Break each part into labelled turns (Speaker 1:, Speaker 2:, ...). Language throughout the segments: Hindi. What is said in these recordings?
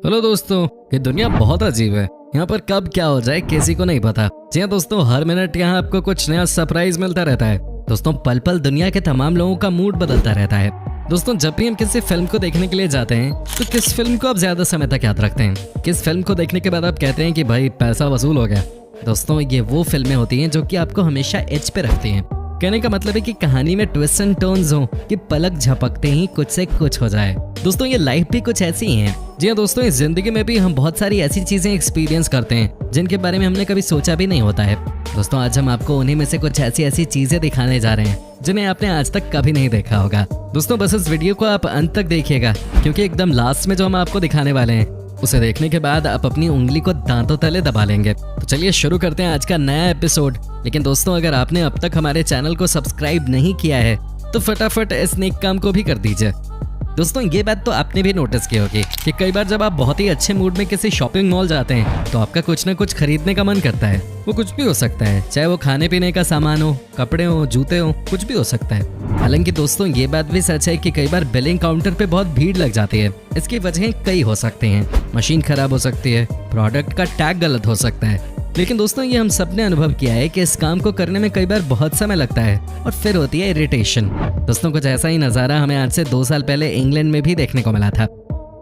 Speaker 1: हेलो दोस्तों, ये दुनिया बहुत अजीब है। यहाँ पर कब क्या हो जाए किसी को नहीं पता। जी हाँ दोस्तों, हर मिनट यहाँ आपको कुछ नया सरप्राइज मिलता रहता है। दोस्तों पल पल दुनिया के तमाम लोगों का मूड बदलता रहता है। दोस्तों जब भी हम किसी फिल्म को देखने के लिए जाते हैं तो किस फिल्म को आप ज्यादा समय तक याद रखते हैं? किस फिल्म को देखने के बाद आप कहते हैं कि भाई पैसा वसूल हो गया? दोस्तों ये वो फिल्में होती हैं जो कि आपको हमेशा एज पे रखती हैं। कहने का मतलब है कि कहानी में ट्विस्ट एंड टर्न्स हो कि पलक झपकते ही कुछ से कुछ हो जाए। दोस्तों ये लाइफ भी कुछ ऐसी ही है। जी हाँ दोस्तों, इस जिंदगी में भी हम बहुत सारी ऐसी चीजें एक्सपीरियंस करते हैं जिनके बारे में हमने कभी सोचा भी नहीं होता है। दोस्तों आज हम आपको उन्हीं में से कुछ ऐसी चीजें दिखाने जा रहे हैं जिन्हें आपने आज तक कभी नहीं देखा होगा। दोस्तों बस इस वीडियो को आप अंत तक देखिएगा, क्योंकि एकदम लास्ट में जो हम आपको दिखाने वाले हैं उसे देखने के बाद आप अपनी उंगली को दांतों तले दबा लेंगे। तो चलिए शुरू करते हैं आज का नया एपिसोड। लेकिन दोस्तों अगर आपने अब तक हमारे चैनल को सब्सक्राइब नहीं किया है तो फटाफट इस नेक काम को भी कर दीजिए। दोस्तों ये बात तो आपने भी नोटिस की होगी कि कई बार जब आप बहुत ही अच्छे मूड में किसी शॉपिंग मॉल जाते हैं तो आपका कुछ ना कुछ खरीदने का मन करता है। वो कुछ भी हो सकता है, चाहे वो खाने पीने का सामान हो, कपड़े हो, जूते हो, कुछ भी हो सकता है। हालांकि दोस्तों ये बात भी सच है कि कई बार बिलिंग काउंटर पे बहुत भीड़ लग जाती है। इसकी वजह कई हो सकती हैं। मशीन खराब हो सकती है, प्रोडक्ट का टैग गलत हो सकता है। लेकिन दोस्तों ये हम सब ने अनुभव किया है कि इस काम को करने में कई बार बहुत समय लगता है और फिर होती है इरिटेशन। दोस्तों कुछ ऐसा ही नज़ारा हमें आज से 2 साल पहले इंग्लैंड में भी देखने को मिला था।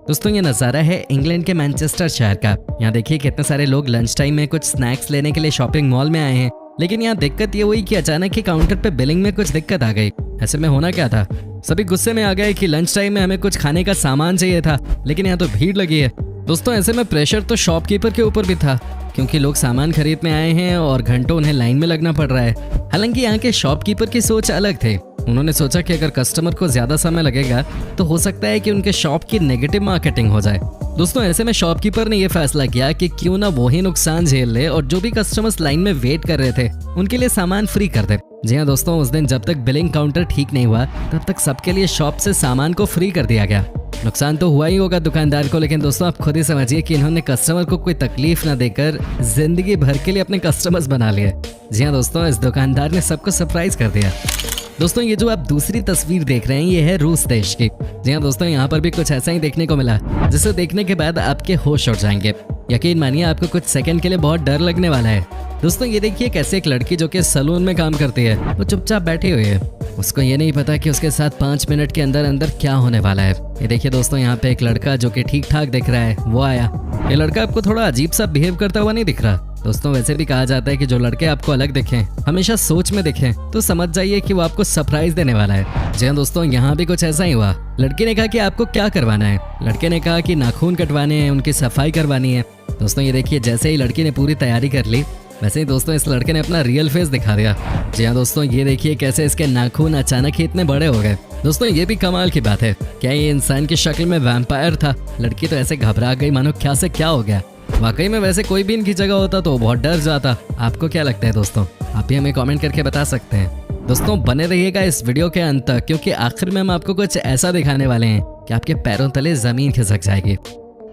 Speaker 1: दोस्तों ये नज़ारा है इंग्लैंड के मैनचेस्टर शहर का। यहाँ देखिए कितने सारे लोग लंच टाइम में कुछ स्नैक्स लेने के लिए शॉपिंग मॉल में आए हैं। लेकिन यहाँ दिक्कत ये हुई कि अचानक ही काउंटर पे बिलिंग में कुछ दिक्कत आ गई। ऐसे में होना क्या था, सभी गुस्से में आ गए कि लंच टाइम में हमें कुछ खाने का सामान चाहिए था, लेकिन यहाँ तो भीड़ लगी है। दोस्तों ऐसे में प्रेशर तो शॉपकीपर के ऊपर भी था, क्योंकि लोग सामान खरीदने आए हैं और घंटों उन्हें लाइन में लगना पड़ रहा है। हालांकि यहाँ के शॉपकीपर की सोच अलग थे। उन्होंने सोचा कि अगर कस्टमर को ज्यादा समय लगेगा तो हो सकता है कि उनके शॉप की नेगेटिव मार्केटिंग हो जाए। दोस्तों ऐसे में शॉपकीपर ने यह फैसला किया कि क्यों ना वो ही नुकसान झेल ले और जो भी कस्टमर्स लाइन में वेट कर रहे थे उनके लिए सामान फ्री कर दे। जी हाँ दोस्तों, उस दिन जब तक बिलिंग काउंटर ठीक नहीं हुआ तब तक सबके लिए शॉप से सामान को फ्री कर दिया गया। नुकसान तो हुआ ही होगा दुकानदार को, लेकिन दोस्तों आप खुद ही समझिए कि इन्होंने कस्टमर को कोई तकलीफ ना देकर जिंदगी भर के लिए अपने कस्टमर्स बना लिए। जी हाँ दोस्तों, इस दुकानदार ने सबको सरप्राइज कर दिया। दोस्तों ये जो आप दूसरी तस्वीर देख रहे हैं ये है रूस देश की। जी हाँ दोस्तों, यहाँ पर भी कुछ ऐसा ही देखने को मिला जिसे देखने के बाद आपके होश उड़ जाएंगे। यकीन मानिए आपको कुछ सेकंड के लिए बहुत डर लगने वाला है। दोस्तों ये देखिए कैसे एक लड़की जो कि सैलून में काम करती है वो चुपचाप बैठी हुई है। उसको ये नहीं पता कि उसके साथ 5 मिनट के अंदर अंदर क्या होने वाला है। ये देखिए दोस्तों, यहाँ पे एक लड़का जो कि ठीक ठाक दिख रहा है वो आया। ये लड़का आपको थोड़ा अजीब सा बिहेव करता हुआ नहीं दिख रहा। दोस्तों वैसे भी कहा जाता है कि जो लड़के आपको अलग दिखें, हमेशा सोच में दिखें, तो समझ जाइए कि वो आपको सरप्राइज देने वाला है। जी हाँ दोस्तों, यहाँ भी कुछ ऐसा ही हुआ। लड़की ने कहा कि आपको क्या करवाना है। लड़के ने कहा कि नाखून कटवाने हैं, उनकी सफाई करवानी है। दोस्तों ये देखिए जैसे ही लड़की ने पूरी तैयारी कर ली वैसे ही दोस्तों इस लड़के ने अपना रियल फेस दिखा दिया। जी हाँ दोस्तों, ये देखिए कैसे इसके नाखून अचानक ही इतने बड़े हो गए। दोस्तों ये भी कमाल की बात है, क्या ये इंसान की शक्ल में वैम्पायर था? लड़की तो ऐसे घबरा गई मानो क्या से क्या हो गया। वाकई में वैसे कोई भी इनकी जगह होता तो बहुत डर जाता। आपको क्या लगता है दोस्तों? आप भी हमें कमेंट करके बता सकते हैं। दोस्तों बने रहिएगा इस वीडियो के अंत तक, क्योंकि आखिर में हम आपको कुछ ऐसा दिखाने वाले हैं कि आपके पैरों तले जमीन खिसक जाएगी।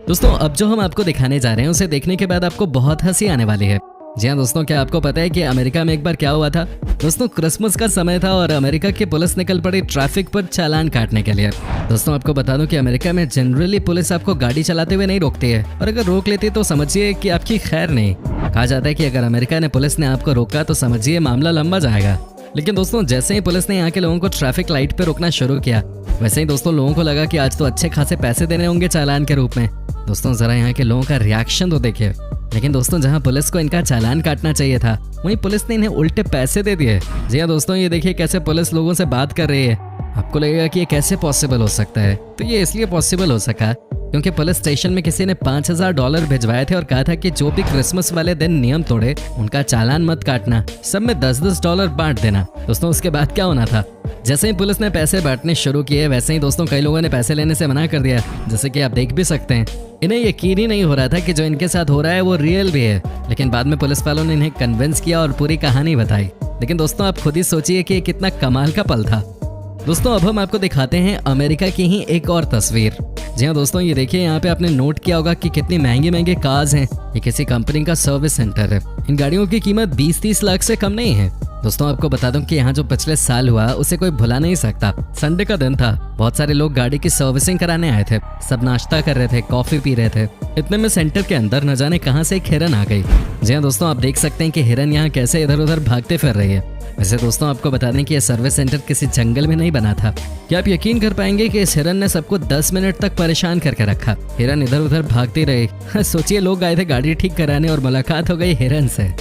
Speaker 1: दोस्तों अब जो हम आपको दिखाने जा रहे हैं उसे देखने के बाद आपको बहुत हंसी आने वाली है। जी हाँ दोस्तों, क्या आपको पता है कि अमेरिका में एक बार क्या हुआ था? दोस्तों क्रिसमस का समय था और अमेरिका की पुलिस निकल पड़ी ट्रैफिक पर चालान काटने के लिए। दोस्तों आपको बता दूं कि अमेरिका में जनरली पुलिस आपको गाड़ी चलाते हुए नहीं रोकती है, और अगर रोक लेती तो समझिए कि आपकी खैर नहीं। कहा जाता है कि अगर अमेरिका ने पुलिस ने आपको रोका तो समझिए मामला लंबा जाएगा। लेकिन दोस्तों जैसे ही पुलिस ने यहाँ के लोगों को ट्रैफिक लाइट पे रोकना शुरू किया वैसे ही दोस्तों लोगों को लगा कि आज तो अच्छे खासे पैसे देने होंगे चालान के रूप में। दोस्तों जरा यहाँ के लोगों का रिएक्शन तो देखिए। लेकिन दोस्तों जहां पुलिस को इनका चालान काटना चाहिए था वहीं पुलिस ने इन्हें उल्टे पैसे दे दिए। जी हाँ दोस्तों, ये देखिए कैसे पुलिस लोगों से बात कर रही है। आपको लगेगा कि ये कैसे पॉसिबल हो सकता है, तो ये इसलिए पॉसिबल हो सका क्योंकि पुलिस स्टेशन में किसी ने $5000 भिजवाए थे और कहा था कि जो भी क्रिसमस वाले दिन नियम तोड़े उनका चालान मत काटना, सब में $10 बांट देना। दोस्तों उसके बाद क्या होना था, जैसे ही पुलिस ने पैसे बांटने शुरू किए वैसे ही दोस्तों कई लोगों ने पैसे लेने से मना कर दिया, जैसे कि आप देख भी सकते हैं। इन्हें यकीन ही नहीं हो रहा था कि जो इनके साथ हो रहा है वो रियल भी है। लेकिन बाद में पुलिस वालों ने इन्हें कन्विंस किया और पूरी कहानी बताई। लेकिन दोस्तों आप खुद ही सोचिए कि ये कितना कमाल का पल था। दोस्तों अब हम आपको दिखाते हैं अमेरिका की ही एक और तस्वीर। जी हाँ दोस्तों, ये देखिए यहाँ पे आपने नोट किया होगा कि कितनी महंगे महंगे कार्स हैं। ये किसी कंपनी का सर्विस सेंटर है। इन गाड़ियों की कीमत 20-30 लाख से कम नहीं है। दोस्तों आपको बता दूं कि यहाँ जो पिछले साल हुआ उसे कोई भुला नहीं सकता। संडे का दिन था, बहुत सारे लोग गाड़ी की सर्विसिंग कराने आए थे। सब नाश्ता कर रहे थे, कॉफी पी रहे थे। इतने में सेंटर के अंदर न जाने कहां से एक हिरन आ गई। जी हाँ दोस्तों, आप देख सकते हैं कि हिरन यहाँ कैसे इधर उधर भागते फिर रही है। वैसे दोस्तों आपको बता दें कि यह सर्विस सेंटर किसी जंगल में नहीं बना था। क्या आप यकीन कर पाएंगे कि इस हिरन ने सबको 10 मिनट तक परेशान करके रखा। हिरन इधर उधर भागती रही। सोचिए, लोग आए थे गाड़ी ठीक कराने और मुलाकात हो गई हिरन से।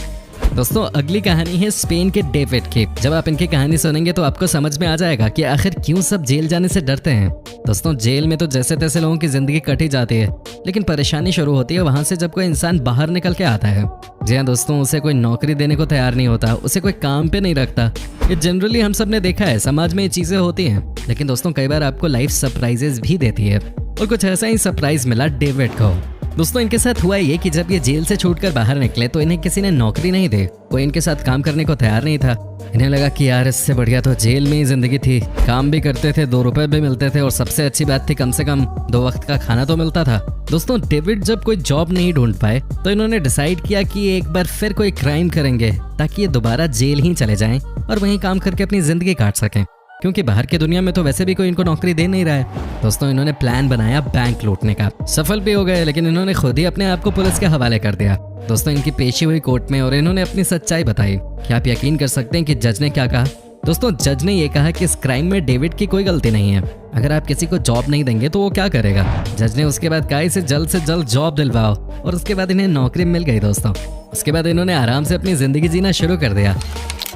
Speaker 1: दोस्तों अगली कहानी है स्पेन के डेविड की। जब आप इनकी कहानी सुनेंगे तो आपको समझ में आ जाएगा कि आखिर क्यों सब जेल जाने से डरते हैं। दोस्तों जेल में तो जैसे तैसे लोगों की जिंदगी कटी जाती है, लेकिन परेशानी शुरू होती है वहां से जब कोई इंसान बाहर निकल के आता है। जी हाँ दोस्तों, उसे कोई नौकरी देने को तैयार नहीं होता, उसे कोई काम पे नहीं रखता। ये जनरली हम सब ने देखा है, समाज में ये चीजें होती हैं। लेकिन दोस्तों कई बार आपको लाइफ सरप्राइजेस भी देती है, और कुछ ऐसा ही सरप्राइज मिला डेविड को। दोस्तों इनके साथ हुआ ये कि जब ये जेल से छूटकर बाहर निकले तो इन्हें किसी ने नौकरी नहीं दी, कोई इनके साथ काम करने को तैयार नहीं था। इन्हें लगा कि यार इससे बढ़िया तो जेल में ही जिंदगी थी, काम भी करते थे, 2 रुपए भी मिलते थे, और सबसे अच्छी बात थी कम से कम 2 वक्त का खाना तो मिलता था। दोस्तों डेविड जब कोई जॉब नहीं ढूंढ पाए तो इन्होंने डिसाइड किया कि एक बार फिर कोई क्राइम करेंगे ताकि ये दोबारा जेल ही चले जाएं और वहीं काम करके अपनी जिंदगी काट सकें, क्योंकि बाहर की दुनिया में तो वैसे भी कोई इनको नौकरी दे नहीं रहा है। दोस्तों इन्होंने प्लान बनाया बैंक लूटने का। सफल भी हो गए, लेकिन इन्होंने खुद ही अपने आप को पुलिस के हवाले कर दिया। दोस्तों इनकी पेशी हुई कोर्ट में और इन्होंने अपनी सच्चाई बताई। क्या आप यकीन कर सकते हैं कि जज ने क्या कहा? दोस्तों जज ने ये कहा कि इस क्राइम में डेविड की कोई गलती नहीं है। अगर आप किसी को जॉब नहीं देंगे तो वो क्या करेगा? जज ने उसके बाद कहा इसे जल्द से जल्द जॉब दिलवाओ, और उसके बाद इन्हें नौकरी मिल गई। दोस्तों उसके बाद इन्होंने आराम से अपनी जिंदगी जीना शुरू कर दिया।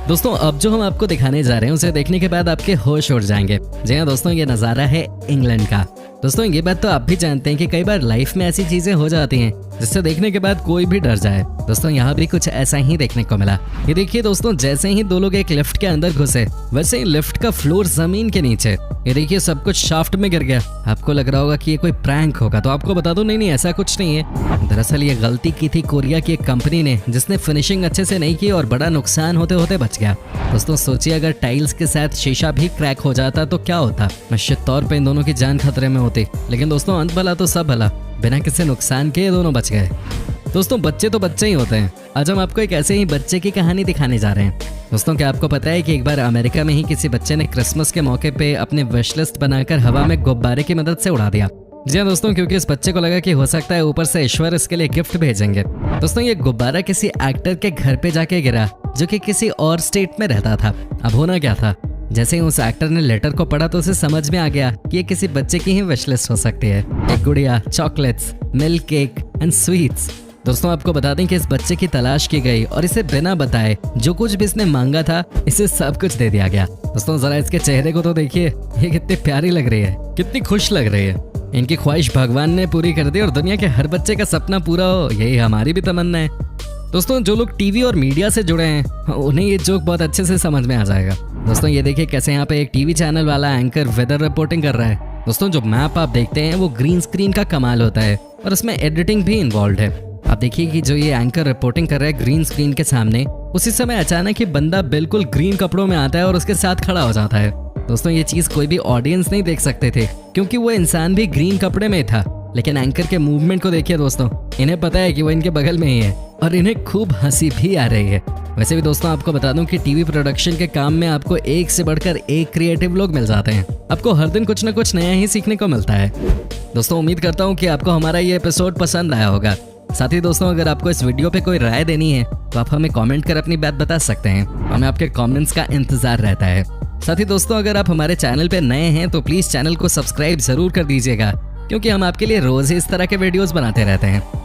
Speaker 1: दोस्तों अब जो हम आपको दिखाने जा रहे हैं उसे देखने के बाद आपके होश उड़ जाएंगे। जी हाँ दोस्तों, ये नज़ारा है इंग्लैंड का। दोस्तों ये बात तो आप भी जानते हैं कि कई बार लाइफ में ऐसी चीजें हो जाती हैं जिससे देखने के बाद कोई भी डर जाए। दोस्तों यहाँ भी कुछ ऐसा ही देखने को मिला। ये देखिए दोस्तों, जैसे ही 2 लोग एक लिफ्ट के अंदर घुसे वैसे ही लिफ्ट का फ्लोर जमीन के नीचे। ये देखिए सब कुछ शाफ्ट में गिर गया। आपको लग रहा होगा कि ये कोई प्रैंक होगा, तो आपको बता दूं नहीं ऐसा कुछ नहीं है। दरअसल ये गलती की थी कोरिया की एक कंपनी ने, जिसने फिनिशिंग अच्छे से नहीं की और बड़ा नुकसान होते होते बच गया। दोस्तों सोचिए अगर टाइल्स के साथ शीशा भी क्रैक हो जाता तो क्या होता। निश्चित तौर पे इन दोनों की जान खतरे में होती, लेकिन दोस्तों अंत भला तो सब भला, बिना किसी नुकसान के ये दोनों बच गए। दोस्तों बच्चे तो बच्चे ही होते हैं। आज हम आपको एक ऐसे ही बच्चे की कहानी दिखाने जा रहे हैं। दोस्तों क्या आपको पता है कि एक बार अमेरिका में ही किसी बच्चे ने क्रिसमस के मौके पे अपने विश लिस्ट बनाकर हवा में गुब्बारे की मदद से उड़ा दिया। जी हाँ दोस्तों, क्योंकि इस बच्चे को लगा कि हो सकता है ऊपर से ईश्वर इसके लिए गिफ्ट भेजेंगे। दोस्तों ये गुब्बारा किसी एक्टर के घर पे जाके गिरा जो कि किसी और स्टेट में रहता था। अब होना क्या था, जैसे ही उस एक्टर ने लेटर को पढ़ा तो उसे समझ में आ गया कि ये किसी बच्चे की ही विश लिस्ट हो सकती है। एक गुड़िया, chocolates, milk cake and sweets. दोस्तों आपको बता दें कि इस बच्चे की तलाश की गई और इसे बिना बताए जो कुछ भी इसने मांगा था इसे सब कुछ दे दिया गया। दोस्तों जरा इसके चेहरे को तो देखिए, ये कितनी प्यारी लग रही है, कितनी खुश लग रही है। इनकी ख्वाहिश भगवान ने पूरी कर दी और दुनिया के हर बच्चे का सपना पूरा हो, यही हमारी भी तमन्ना है। दोस्तों जो लोग टीवी और मीडिया से जुड़े हैं उन्हें ये जोक बहुत अच्छे से समझ में आ जाएगा। दोस्तों ये देखिए कैसे यहाँ पे एक टीवी चैनल वाला एंकर वेदर रिपोर्टिंग कर रहा है। दोस्तों जो मैप आप देखते हैं वो ग्रीन स्क्रीन का कमाल होता है और उसमें एडिटिंग भी इन्वॉल्व है। आप देखिए कि जो ये एंकर रिपोर्टिंग कर रहा है ग्रीन स्क्रीन के सामने, उसी समय अचानक ही बंदा बिल्कुल ग्रीन कपड़ों में आता है और उसके साथ खड़ा हो जाता है। दोस्तों ये चीज कोई भी ऑडियंस नहीं देख सकते थे क्योंकि वो इंसान भी ग्रीन कपड़े में था, लेकिन एंकर के मूवमेंट को देखिए दोस्तों, इन्हें पता है कि वो इनके बगल में ही है और इन्हें खूब हंसी भी आ रही है। वैसे भी दोस्तों आपको बता दूं कि टीवी प्रोडक्शन के काम में आपको एक से बढ़कर एक क्रिएटिव लोग मिल जाते हैं। आपको हर दिन कुछ ना कुछ नया ही सीखने को मिलता है। दोस्तों उम्मीद करता हूँ कि आपको हमारा ये एपिसोड पसंद आया होगा। साथ ही दोस्तों अगर आपको इस वीडियो पे कोई राय देनी है तो आप हमें कमेंट कर अपनी बात बता सकते हैं, हमें आपके कमेंट्स का इंतजार रहता है। साथ ही दोस्तों अगर आप हमारे चैनल पे नए हैं तो प्लीज चैनल को सब्सक्राइब जरूर कर दीजिएगा, क्योंकि हम आपके लिए रोज ही इस तरह के वीडियोस बनाते रहते हैं।